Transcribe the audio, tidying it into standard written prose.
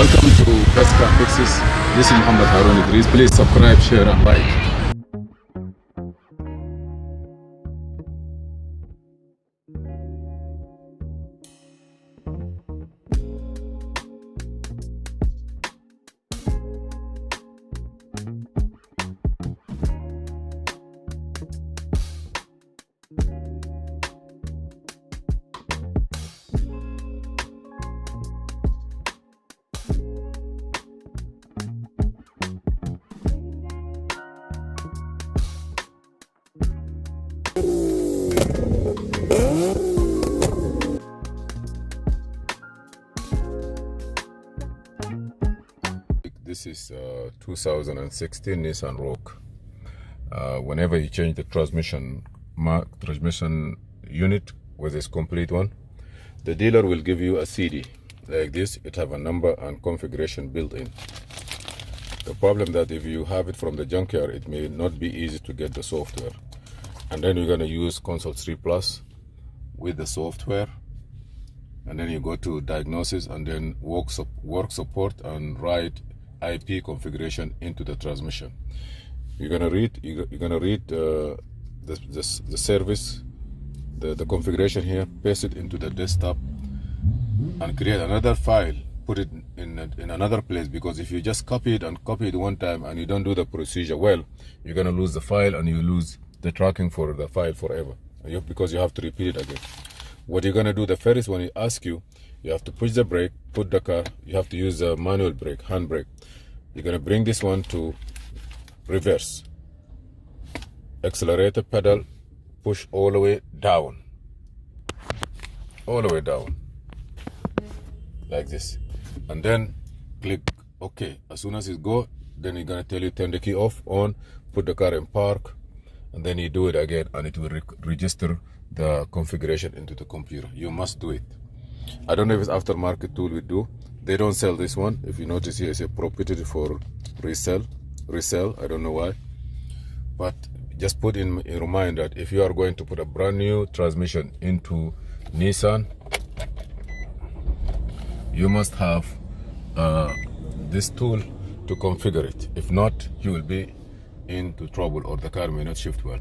Welcome to Best Car Fixes. This is Mohamed Harun Idris. Please subscribe, share and like. This is 2016 Nissan Rogue. Whenever you change the transmission unit with this complete one, the dealer will give you a CD like this. It have a number and configuration built in. The problem that if you have it from the junkyard, it may not be easy to get the software. And then you're going to use Console 3 Plus with the software. And then you go to diagnosis and then work support and write IP configuration into the transmission. You're gonna read the service, the configuration here, paste it into the desktop, and create another file. Put it in another place, because if you just copy it one time and you don't do the procedure well, you're gonna lose the file and you lose the tracking for the file forever. Because you have to repeat it again. What you're gonna do the first when it asks you, you have to push the brake, put the car, you have to use a manual brake, hand brake. You're gonna bring this one to reverse. Accelerator pedal, push all the way down. All the way down. Like this. And then click OK. As soon as it go, then you're gonna tell you turn the key off, on, put the car in park, and then you do it again and it will register the configuration into the computer. You must do it. I don't know if it's aftermarket tool we do. They don't sell this one. If you notice here, it's a proprietary for resell. I don't know why. But just put in your mind that if you are going to put a brand new transmission into Nissan, you must have this tool to configure it. If not, you will be into trouble or the car may not shift well.